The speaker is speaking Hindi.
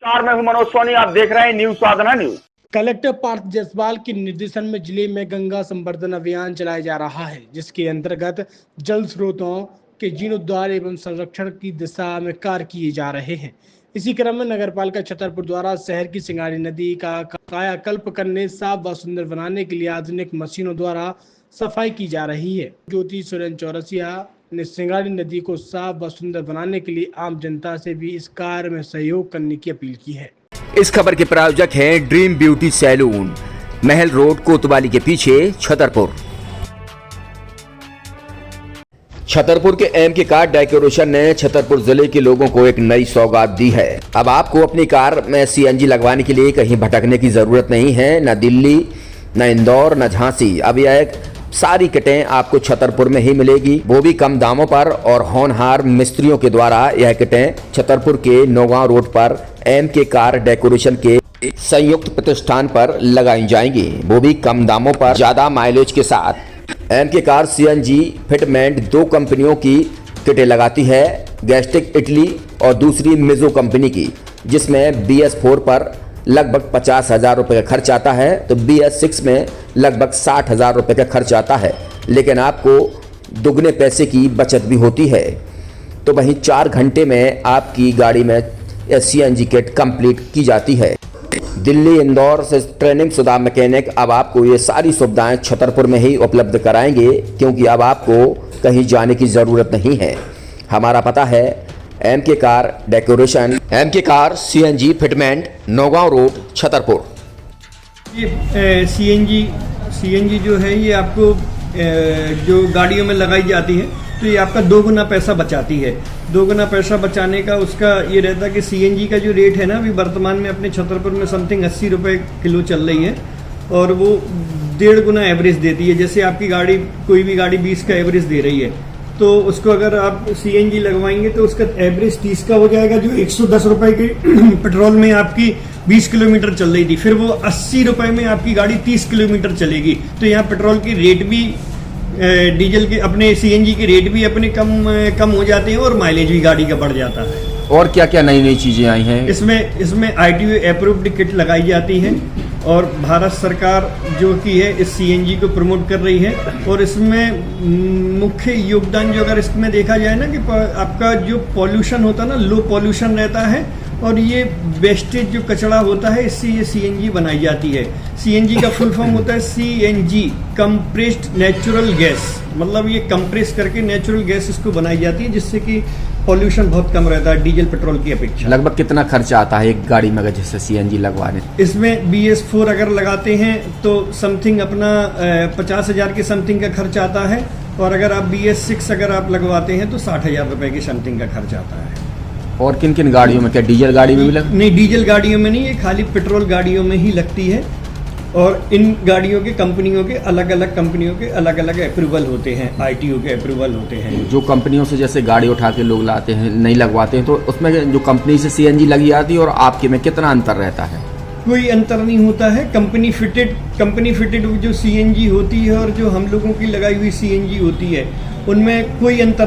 मैं हूं मनोज सोनी, आप देख रहे हैं न्यूज साधना न्यूज। कलेक्टर पार्थ जायसवाल के निर्देशन में जिले में गंगा संवर्धन अभियान चलाया जा रहा है, जिसके अंतर्गत जल स्रोतों के जीर्णोद्धार एवं संरक्षण की दिशा में कार्य किए जा रहे हैं। इसी क्रम में नगरपालिका छतरपुर द्वारा शहर की सिंगाड़ी नदी का कायाकल्प करने, साफ व सुंदर बनाने के लिए आधुनिक मशीनों द्वारा सफाई की जा रही है। ज्योति सुरेन चौरसिया ने सिंगाड़ी नदी को साफ व सुंदर बनाने के लिए आम जनता से भी इस कार्य में सहयोग करने की अपील की है। इस खबर के प्रायोजक हैं ड्रीम ब्यूटी सैलून, महल रोड, कोतवाली के पीछे, छतरपुर। छतरपुर के एमके कार डेकोरेशन ने छतरपुर जिले के लोगों को एक नई सौगात दी है। अब आपको अपनी कार में सीएनजी लगवाने के लिए कहीं भटकने की जरूरत नहीं है, न दिल्ली, न इंदौर, न झांसी। अब यह सारी किटें आपको छतरपुर में ही मिलेगी, वो भी कम दामों पर। और होनहार मिस्त्रियों के द्वारा यह किटें छतरपुर के नौगांव रोड पर एमके कार डेकोरेशन के संयुक्त प्रतिष्ठान पर लगाई जाएंगी, वो भी कम दामों पर, ज्यादा माइलेज के साथ। एमके कार सीएनजी फिटमेंट 2 कंपनियों की किटें लगाती है, गैस्टिक इटली और दूसरी मिजो कंपनी की, जिसमें BS4 पर लगभग 50,000 रुपये का खर्च आता है, तो BS6 में लगभग 60,000 रुपये का खर्च आता है। लेकिन आपको दुगने पैसे की बचत भी होती है। तो वहीं 4 घंटे में आपकी गाड़ी में सीएनजी किट कंप्लीट की जाती है। दिल्ली, इंदौर से ट्रेनिंग शुदा मैकेनिक अब आपको ये सारी सुविधाएं छतरपुर में ही उपलब्ध कराएंगे, क्योंकि अब आपको कहीं जाने की ज़रूरत नहीं है। हमारा पता है MK car decoration, MK car CNG fitment, Naugaon road, Chhatarpur. ये सीएनजी जो है ये आपको जो गाड़ियों में लगाई जाती है, तो ये आपका 2 गुना पैसा बचाती है। 2 गुना पैसा बचाने का उसका ये रहता है कि सीएनजी का जो रेट है ना, अभी वर्तमान में अपने छतरपुर में समथिंग 80 रुपये किलो चल रही है, और वो 1.5 गुना एवरेज देती है। जैसे आपकी गाड़ी, कोई भी गाड़ी 20 का एवरेज दे रही है, तो उसको अगर आप सीएनजी लगवाएंगे तो उसका एवरेज 30 का हो जाएगा। जो 110 रुपए के पेट्रोल में आपकी 20 किलोमीटर चल रही थी, फिर वो 80 रुपए में आपकी गाड़ी 30 किलोमीटर चलेगी। तो यहाँ पेट्रोल की रेट भी, डीजल के, अपने सीएनजी के रेट भी अपने कम हो जाते हैं, और माइलेज भी गाड़ी का बढ़ जाता है। और क्या क्या नई नई चीजें आई हैं? इसमें ITO अप्रूव्ड किट लगाई जाती है, और भारत सरकार जो कि है इस सीएनजी को प्रमोट कर रही है। और इसमें मुख्य योगदान जो अगर इसमें देखा जाए ना, कि आपका जो पॉल्यूशन होता है ना, लो पॉल्यूशन रहता है, और ये वेस्टेज जो कचरा होता है, इससे ये सीएनजी बनाई जाती है। सीएनजी का फुल फॉर्म होता है CNG, कंप्रेस्ड नेचुरल गैस। मतलब ये कंप्रेस करके नेचुरल गैस इसको बनाई जाती है, जिससे कि पॉल्यूशन बहुत कम रहता है डीजल पेट्रोल की अपेक्षा। लगभग कितना खर्चा आता है एक गाड़ी में अगर जैसे सीएनजी लगवाने? इसमें BS4 अगर लगाते हैं तो समथिंग अपना 50,000 के समथिंग का खर्च आता है, और अगर आप BS6 अगर आप लगवाते हैं तो 60,000 रुपए की समथिंग का खर्च आता है। और किन किन गाड़ियों में? क्या डीजल गाड़ी में भी नहीं, डीजल गाड़ियों में नहीं, ये खाली पेट्रोल गाड़ियों में ही लगती है। और इन गाड़ियों के कंपनियों के अलग अलग अप्रूवल होते हैं, ITO के अप्रूवल होते हैं। जो कंपनियों से जैसे गाड़ी उठा के लोग लाते हैं, नहीं लगवाते हैं, तो उसमें जो कंपनी से सीएनजी लगी आती है और आपके में कितना अंतर रहता है? कोई अंतर नहीं होता है। कंपनी फिटेड जो सीएनजी होती है और जो हम लोगों की लगाई हुई सीएनजी होती है, उनमें कोई अंतर